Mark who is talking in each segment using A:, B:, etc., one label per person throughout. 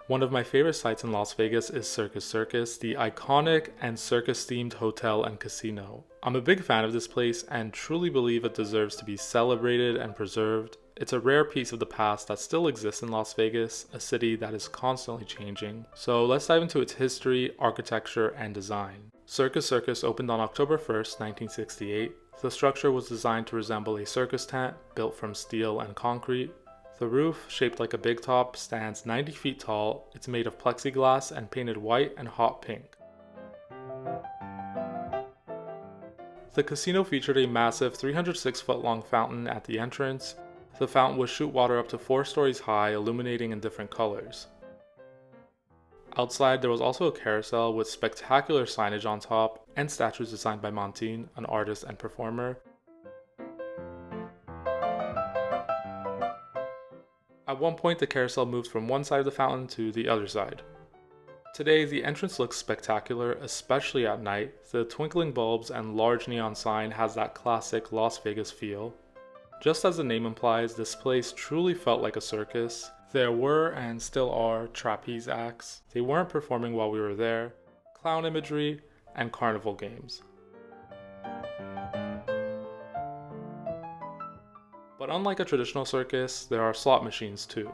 A: One of my favorite sites in Las Vegas is Circus Circus, the iconic and circus-themed hotel and casino. I'm a big fan of this place and truly believe it deserves to be celebrated and preserved. It's a rare piece of the past that still exists in Las Vegas, a city that is constantly changing. So let's dive into its history, architecture, and design. Circus Circus opened on October 1st, 1968. The structure was designed to resemble a circus tent built from steel and concrete. The roof, shaped like a big top, stands 90 feet tall. It's made of plexiglass and painted white and hot pink. The casino featured a massive 306-foot-long fountain at the entrance. The fountain would shoot water up to 4 stories high, illuminating in different colors. Outside, there was also a carousel with spectacular signage on top and statues designed by Montine, an artist and performer. At one point, the carousel moved from one side of the fountain to the other side. Today, the entrance looks spectacular, especially at night. The twinkling bulbs and large neon sign has that classic Las Vegas feel. Just as the name implies, this place truly felt like a circus. There were, and still are, trapeze acts. They weren't performing while we were there, clown imagery, and carnival games. But unlike a traditional circus, there are slot machines too.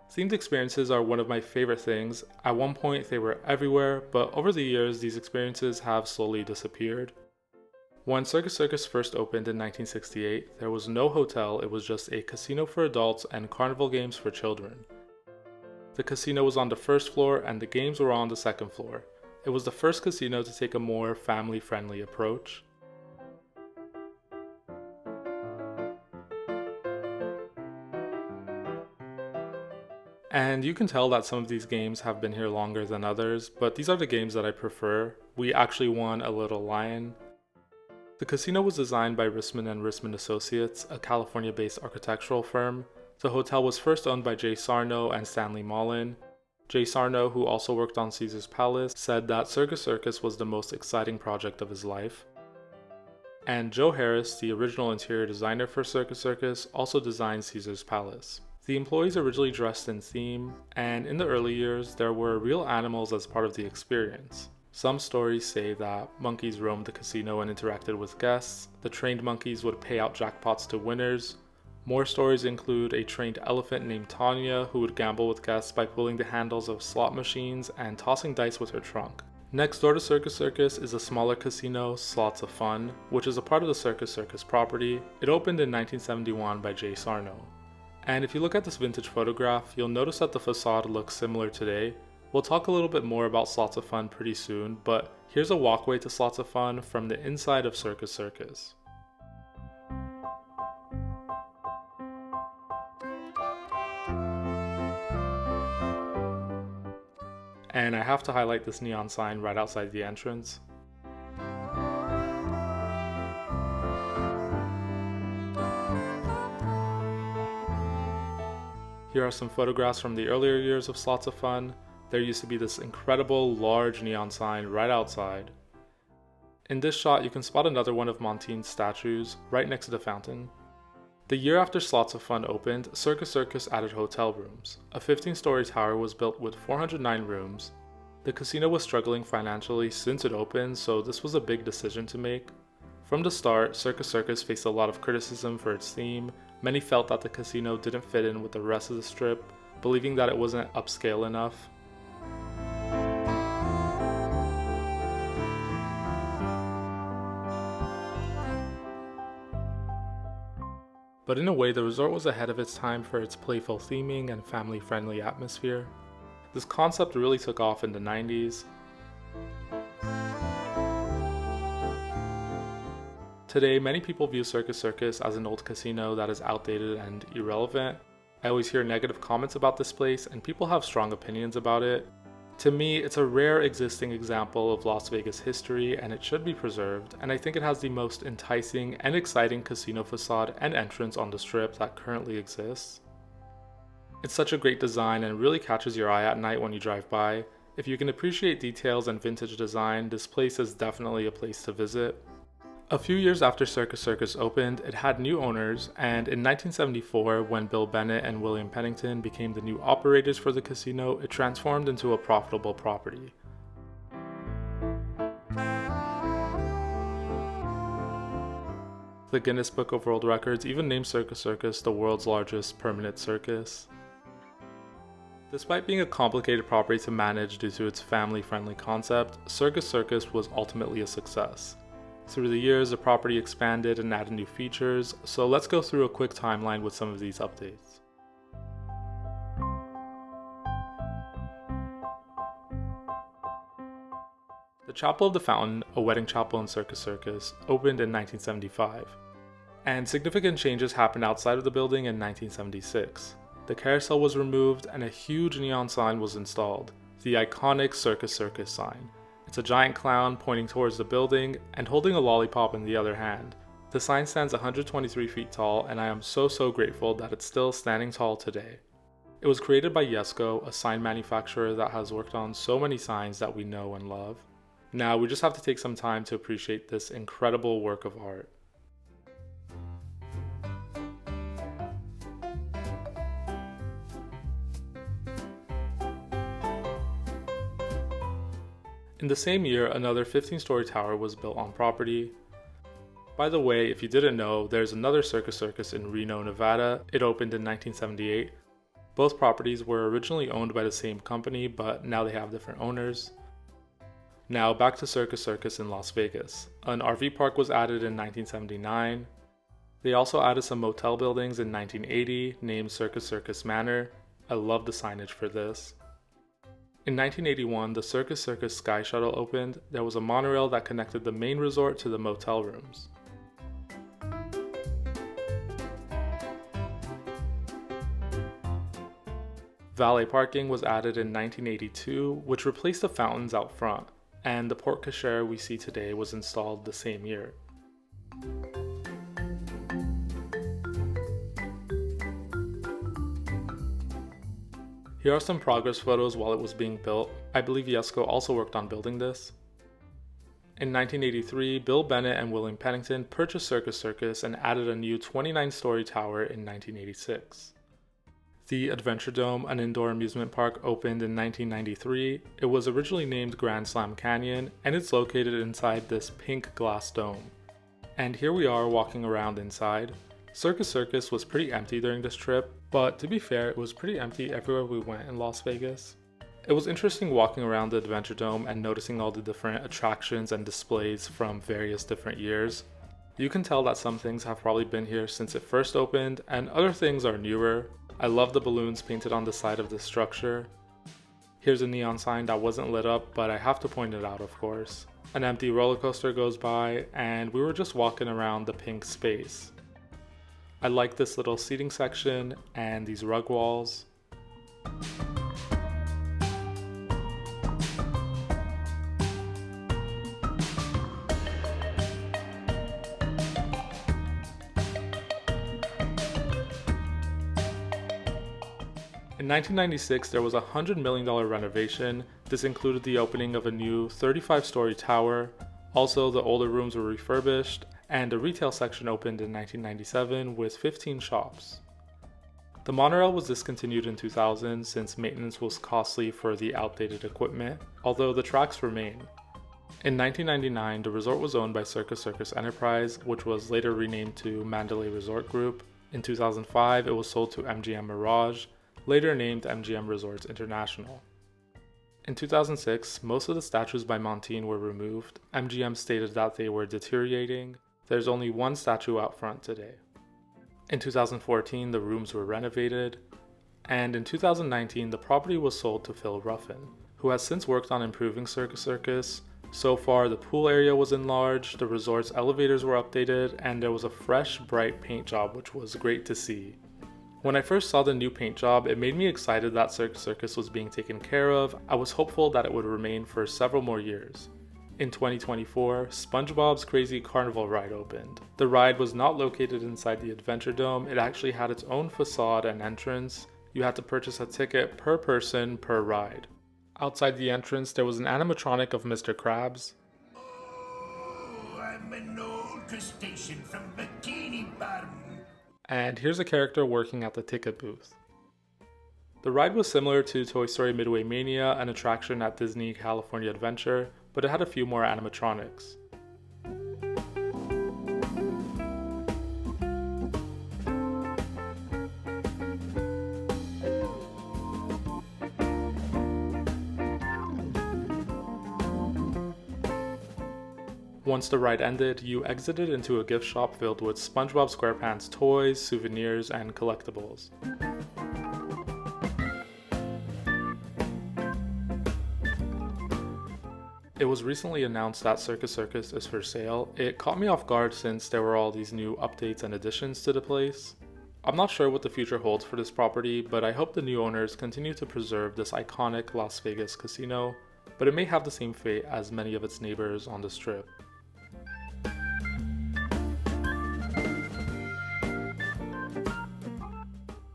A: Themed experiences are one of my favorite things. At one point they were everywhere, but over the years these experiences have slowly disappeared. When Circus Circus first opened in 1968, there was no hotel, it was just a casino for adults and carnival games for children. The casino was on the first floor and the games were on the second floor. It was the first casino to take a more family-friendly approach. And you can tell that some of these games have been here longer than others, but these are the games that I prefer. We actually won a little lion. The casino was designed by Rissman and Rissman Associates, a California-based architectural firm. The hotel was first owned by Jay Sarno and Stanley Mullen. Jay Sarno, who also worked on Caesar's Palace, said that Circus Circus was the most exciting project of his life. And Joe Harris, the original interior designer for Circus Circus, also designed Caesar's Palace. The employees originally dressed in theme, and in the early years, there were real animals as part of the experience. Some stories say that monkeys roamed the casino and interacted with guests. The trained monkeys would pay out jackpots to winners. More stories include a trained elephant named Tanya who would gamble with guests by pulling the handles of slot machines and tossing dice with her trunk. Next door to Circus Circus is a smaller casino, Slots of Fun, which is a part of the Circus Circus property. It opened in 1971 by Jay Sarno. And if you look at this vintage photograph, you'll notice that the facade looks similar today. We'll talk a little bit more about Slots of Fun pretty soon, but here's a walkway to Slots of Fun from the inside of Circus Circus. And I have to highlight this neon sign right outside the entrance. Here are some photographs from the earlier years of Slots of Fun. There used to be this incredible large neon sign right outside. In this shot, you can spot another one of Montine's statues right next to the fountain. The year after Slots of Fun opened, Circus Circus added hotel rooms. A 15-story tower was built with 409 rooms. The casino was struggling financially since it opened, so this was a big decision to make. From the start, Circus Circus faced a lot of criticism for its theme. Many felt that the casino didn't fit in with the rest of the strip, believing that it wasn't upscale enough. But in a way, the resort was ahead of its time for its playful theming and family-friendly atmosphere. This concept really took off in the 90s. Today, many people view Circus Circus as an old casino that is outdated and irrelevant. I always hear negative comments about this place, and people have strong opinions about it. To me, it's a rare existing example of Las Vegas history, and it should be preserved, and I think it has the most enticing and exciting casino facade and entrance on the strip that currently exists. It's such a great design and really catches your eye at night when you drive by. If you can appreciate details and vintage design, this place is definitely a place to visit. A few years after Circus Circus opened, it had new owners, and in 1974, when Bill Bennett and William Pennington became the new operators for the casino, it transformed into a profitable property. The Guinness Book of World Records even named Circus Circus the world's largest permanent circus. Despite being a complicated property to manage due to its family-friendly concept, Circus Circus was ultimately a success. Through the years, the property expanded and added new features, so let's go through a quick timeline with some of these updates. The Chapel of the Fountain, a wedding chapel in Circus Circus, opened in 1975. And significant changes happened outside of the building in 1976. The carousel was removed and a huge neon sign was installed, the iconic Circus Circus sign. It's a giant clown pointing towards the building and holding a lollipop in the other hand. The sign stands 123 feet tall, and I am so grateful that it's still standing tall today. It was created by Yesco, a sign manufacturer that has worked on so many signs that we know and love. Now we just have to take some time to appreciate this incredible work of art. In the same year, another 15-story tower was built on property. By the way, if you didn't know, there's another Circus Circus in Reno, Nevada. It opened in 1978. Both properties were originally owned by the same company, but now they have different owners. Now back to Circus Circus in Las Vegas. An RV park was added in 1979. They also added some motel buildings in 1980, named Circus Circus Manor. I love the signage for this. In 1981, the Circus Circus Sky Shuttle opened. There was a monorail that connected the main resort to the motel rooms. Valet parking was added in 1982, which replaced the fountains out front, and the Porte-cochère we see today was installed the same year. Here are some progress photos while it was being built. I believe Yesco also worked on building this. In 1983, Bill Bennett and William Pennington purchased Circus Circus and added a new 29-story tower in 1986. The Adventuredome, an indoor amusement park, opened in 1993. It was originally named Grand Slam Canyon, and it's located inside this pink glass dome. And here we are walking around inside. Circus Circus was pretty empty during this trip, but to be fair, it was pretty empty everywhere we went in Las Vegas. It was interesting walking around the Adventuredome and noticing all the different attractions and displays from various different years. You can tell that some things have probably been here since it first opened, and other things are newer. I love the balloons painted on the side of the structure. Here's a neon sign that wasn't lit up, but I have to point it out, of course. An empty roller coaster goes by, and we were just walking around the pink space. I like this little seating section and these rug walls. In 1996, there was a $100 million renovation. This included the opening of a new 35-story tower. Also, the older rooms were refurbished, and a retail section opened in 1997 with 15 shops. The monorail was discontinued in 2000 since maintenance was costly for the outdated equipment, although the tracks remain. In 1999, the resort was owned by Circus Circus Enterprise, which was later renamed to Mandalay Resort Group. In 2005, it was sold to MGM Mirage, later named MGM Resorts International. In 2006, most of the statues by Montine were removed. MGM stated that they were deteriorating. There's only one statue out front today. In 2014, the rooms were renovated. And in 2019, the property was sold to Phil Ruffin, who has since worked on improving Circus Circus. So far, the pool area was enlarged, the resort's elevators were updated, and there was a fresh, bright paint job, which was great to see. When I first saw the new paint job, it made me excited that Circus Circus was being taken care of. I was hopeful that it would remain for several more years. In 2024, Spongebob's Crazy Carnival ride opened. The ride was not located inside the Adventuredome, it actually had its own facade and entrance. You had to purchase a ticket per person per ride. Outside the entrance, there was an animatronic of Mr. Krabs.
B: Oh, I'm an old circus station from Bikini Bottom.
A: And here's a character working at the ticket booth. The ride was similar to Toy Story Midway Mania, an attraction at Disney California Adventure, but it had a few more animatronics. Once the ride ended, you exited into a gift shop filled with SpongeBob SquarePants toys, souvenirs, and collectibles. It was recently announced that Circus Circus is for sale. It caught me off guard since there were all these new updates and additions to the place. I'm not sure what the future holds for this property, but I hope the new owners continue to preserve this iconic Las Vegas casino, but it may have the same fate as many of its neighbors on the Strip.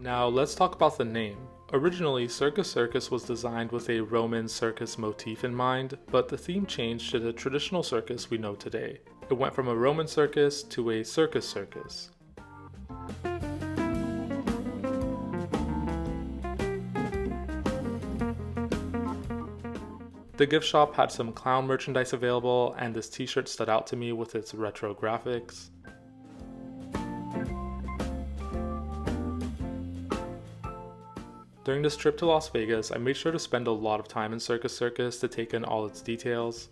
A: Now let's talk about the name. Originally, Circus Circus was designed with a Roman circus motif in mind, but the theme changed to the traditional circus we know today. It went from a Roman circus to a circus circus. The gift shop had some clown merchandise available, and this t-shirt stood out to me with its retro graphics. During this trip to Las Vegas, I made sure to spend a lot of time in Circus Circus to take in all its details.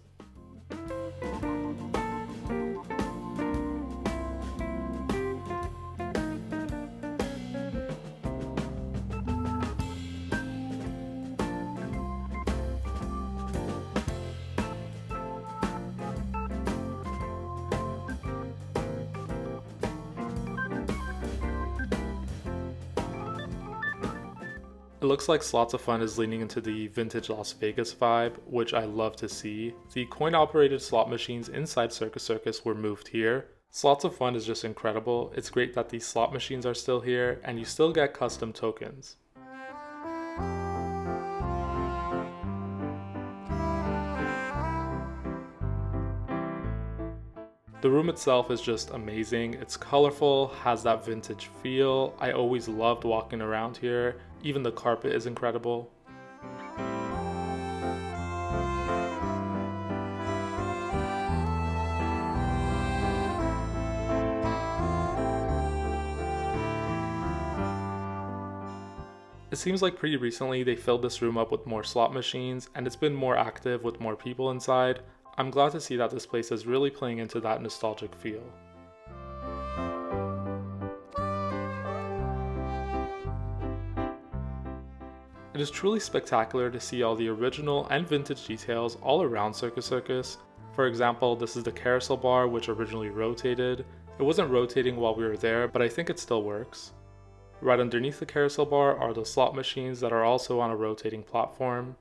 A: It looks like Slots of Fun is leaning into the vintage Las Vegas vibe, which I love to see. The coin-operated slot machines inside Circus Circus were moved here. Slots of Fun is just incredible. It's great that these slot machines are still here, and you still get custom tokens. The room itself is just amazing. It's colorful, has that vintage feel. I always loved walking around here. Even the carpet is incredible. It seems like pretty recently they filled this room up with more slot machines, and it's been more active with more people inside. I'm glad to see that this place is really playing into that nostalgic feel. It is truly spectacular to see all the original and vintage details all around Circus Circus. For example, this is the Carousel Bar, which originally rotated. It wasn't rotating while we were there, but I think it still works. Right underneath the Carousel Bar are the slot machines that are also on a rotating platform.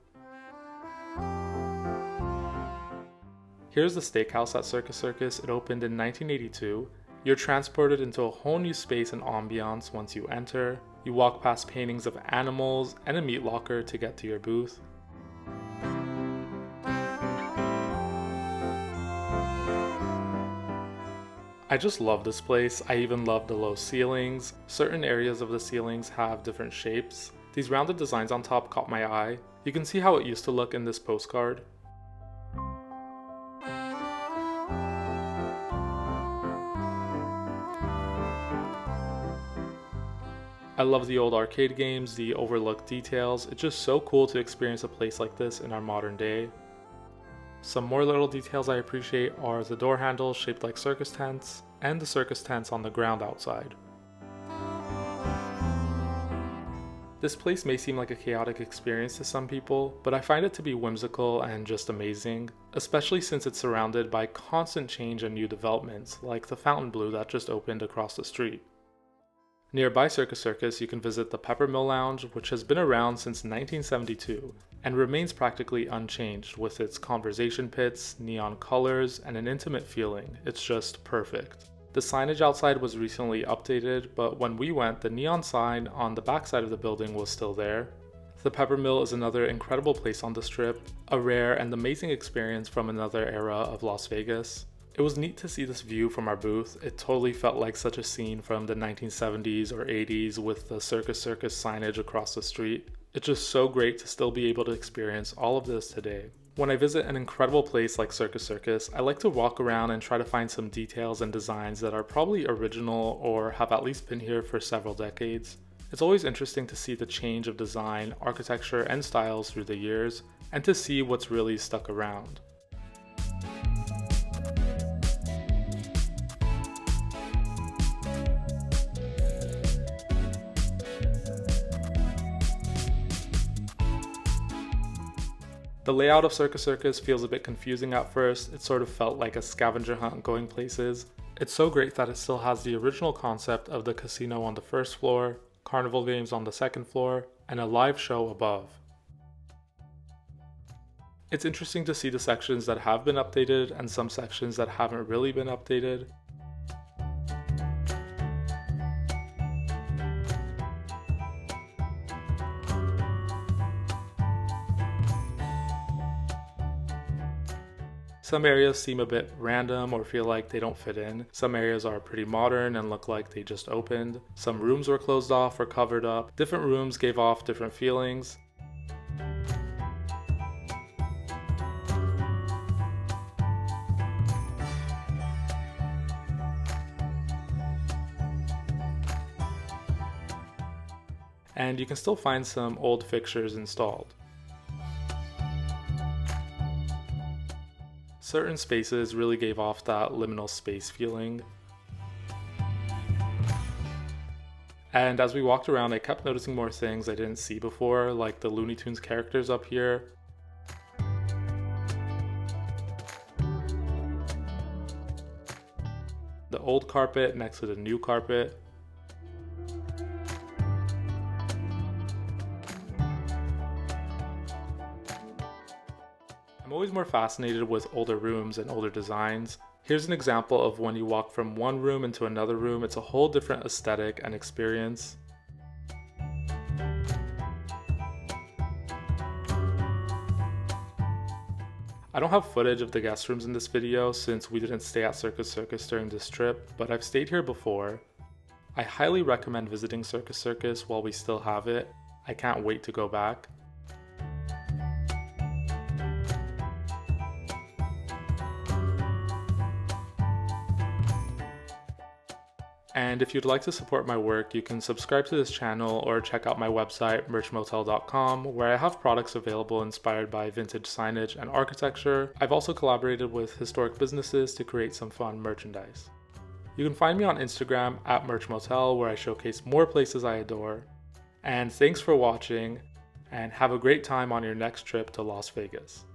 A: Here's the Steakhouse at Circus Circus. It opened in 1982. You're transported into a whole new space and ambiance once you enter. You walk past paintings of animals and a meat locker to get to your booth. I just love this place. I even love the low ceilings. Certain areas of the ceilings have different shapes. These rounded designs on top caught my eye. You can see how it used to look in this postcard. I love the old arcade games, the overlooked details. It's just so cool to experience a place like this in our modern day. Some more little details I appreciate are the door handles shaped like circus tents, and the circus tents on the ground outside. This place may seem like a chaotic experience to some people, but I find it to be whimsical and just amazing, especially since it's surrounded by constant change and new developments, like the Fontainebleau that just opened across the street. Nearby Circus Circus, you can visit the Peppermill Lounge, which has been around since 1972 and remains practically unchanged with its conversation pits, neon colors, and an intimate feeling. It's just perfect. The signage outside was recently updated, but when we went, the neon sign on the backside of the building was still there. The Peppermill is another incredible place on the Strip, a rare and amazing experience from another era of Las Vegas. It was neat to see this view from our booth. It totally felt like such a scene from the 1970s or 80s with the Circus Circus signage across the street. It's just so great to still be able to experience all of this today. When I visit an incredible place like Circus Circus, I like to walk around and try to find some details and designs that are probably original or have at least been here for several decades. It's always interesting to see the change of design, architecture, and styles through the years, and to see what's really stuck around. The layout of Circus Circus feels a bit confusing at first. It sort of felt like a scavenger hunt going places. It's so great that it still has the original concept of the casino on the first floor, carnival games on the second floor, and a live show above. It's interesting to see the sections that have been updated and some sections that haven't really been updated. Some areas seem a bit random or feel like they don't fit in. Some areas are pretty modern and look like they just opened. Some rooms were closed off or covered up. Different rooms gave off different feelings. And you can still find some old fixtures installed. Certain spaces really gave off that liminal space feeling. And as we walked around, I kept noticing more things I didn't see before, like the Looney Tunes characters up here. The old carpet next to the new carpet. I'm always more fascinated with older rooms and older designs. Here's an example of when you walk from one room into another room, it's a whole different aesthetic and experience. I don't have footage of the guest rooms in this video since we didn't stay at Circus Circus during this trip, but I've stayed here before. I highly recommend visiting Circus Circus while we still have it. I can't wait to go back. And if you'd like to support my work, you can subscribe to this channel or check out my website, merchmotel.com, where I have products available inspired by vintage signage and architecture. I've also collaborated with historic businesses to create some fun merchandise. You can find me on Instagram at merchmotel, where I showcase more places I adore. And thanks for watching, and have a great time on your next trip to Las Vegas.